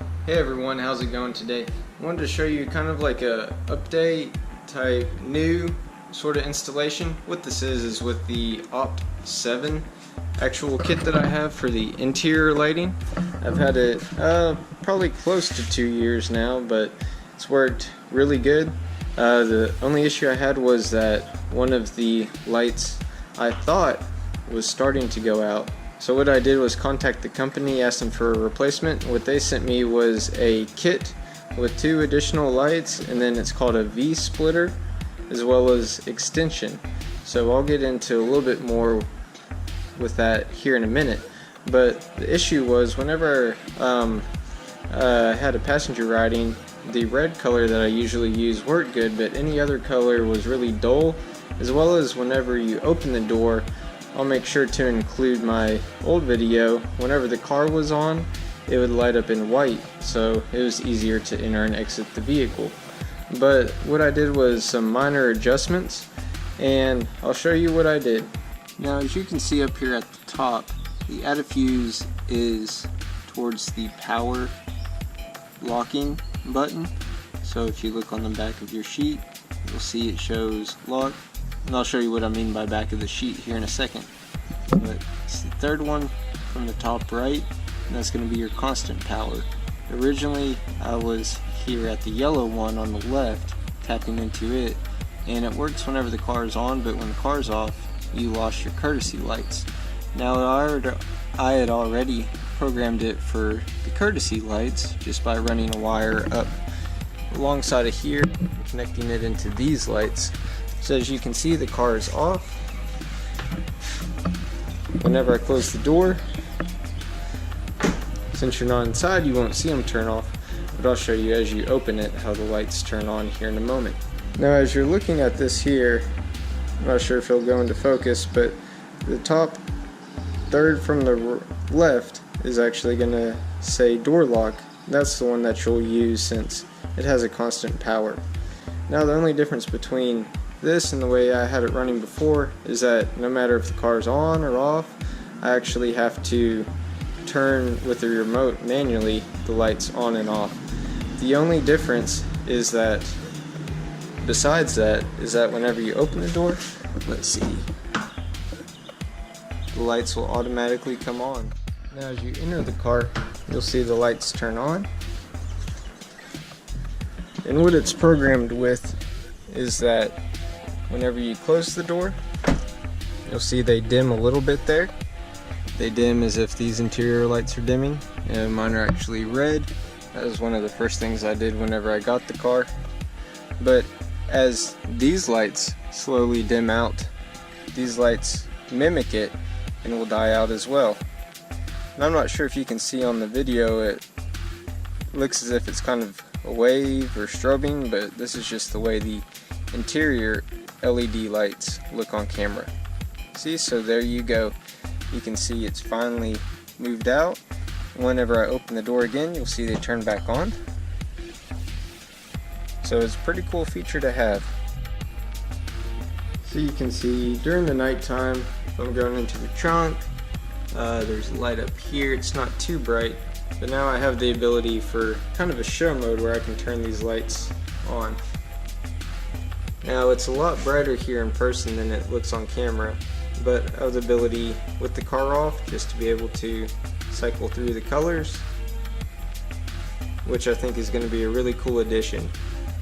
Hey everyone, how's it going today? I wanted to show you kind of like a update type new sort of installation. What this is with the OPT7 actual kit that I have for the interior lighting. I've had it probably close to 2 years now, but it's worked really good. The only issue I had was that one of the lights I thought was starting to go out. So what I did was contact the company, asked them for a replacement. What they sent me was a kit with 2 additional lights, and then it's called a V-splitter as well as extension. So I'll get into a little bit more with that here in a minute. But the issue was whenever I had a passenger riding, the red color that I usually use worked good, but any other color was really dull, as well as whenever you open the door, I'll make sure to include my old video. Whenever the car was on, it would light up in white, so it was easier to enter and exit the vehicle. But what I did was some minor adjustments, and I'll show you what I did. Now, as you can see up here at the top, the add a fuse is towards the power locking button. So if you look on the back of your sheet, you'll see it shows lock. And I'll show you what I mean by back of the sheet here in a second. But it's the third one from the top right, and that's going to be your constant power. Originally I was here at the yellow one on the left, tapping into it, and it works whenever the car is on, but when the car is off, you lost your courtesy lights. Now I had already programmed it for the courtesy lights just by running a wire up alongside of here, connecting it into these lights. So as you can see, the car is off. Whenever I close the door, since you're not inside, you won't see them turn off, but I'll show you as you open it how the lights turn on here in a moment. Now as you're looking at this here, I'm not sure if it'll go into focus, but the top third from the left is actually going to say door lock. That's the one that you'll use since it has a constant power. Now the only difference between this and the way I had it running before is that no matter if the car is on or off, I actually have to turn with the remote manually the lights on and off. The only difference is that besides that is that whenever you open the door, let's see, the lights will automatically come on. Now as you enter the car, you'll see the lights turn on, and what it's programmed with is that whenever you close the door, you'll see they dim a little bit there. They dim as if these interior lights are dimming, and mine are actually red. That was one of the first things I did whenever I got the car. But as these lights slowly dim out, these lights mimic it and will die out as well. And I'm not sure if you can see on the video, it looks as if it's kind of a wave or strobing, but this is just the way the interior LED lights look on camera. See, so there you go. You can see it's finally moved out. Whenever I open the door again, you'll see they turn back on. So it's a pretty cool feature to have. So you can see during the nighttime, if I'm going into the trunk, there's a light up here. It's not too bright, but now I have the ability for kind of a show mode where I can turn these lights on. Now it's a lot brighter here in person than it looks on camera, but I have the ability with the car off just to be able to cycle through the colors, which I think is going to be a really cool addition.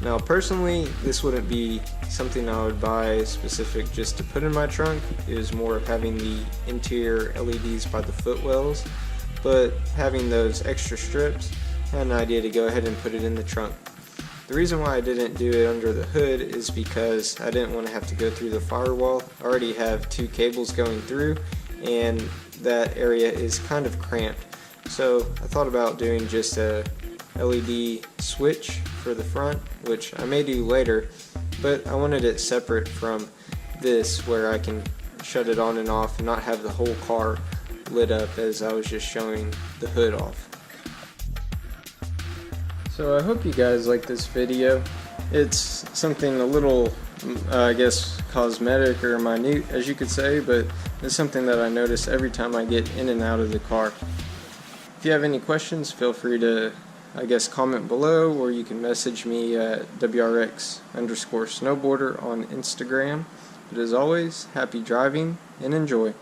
Now personally, this wouldn't be something I would buy specific just to put in my trunk. It was more of having the interior LEDs by the footwells, but having those extra strips, I had an idea to go ahead and put it in the trunk. The reason why I didn't do it under the hood is because I didn't want to have to go through the firewall. I already have 2 cables going through, and that area is kind of cramped. So I thought about doing just a LED switch for the front, which I may do later, but I wanted it separate from this where I can shut it on and off and not have the whole car lit up as I was just showing the hood off. So I hope you guys like this video. It's something a little, I guess, cosmetic or minute, as you could say, but it's something that I notice every time I get in and out of the car. If you have any questions, feel free to I guess, comment below, or you can message me at WRX_snowboarder on Instagram. But as always, happy driving and enjoy.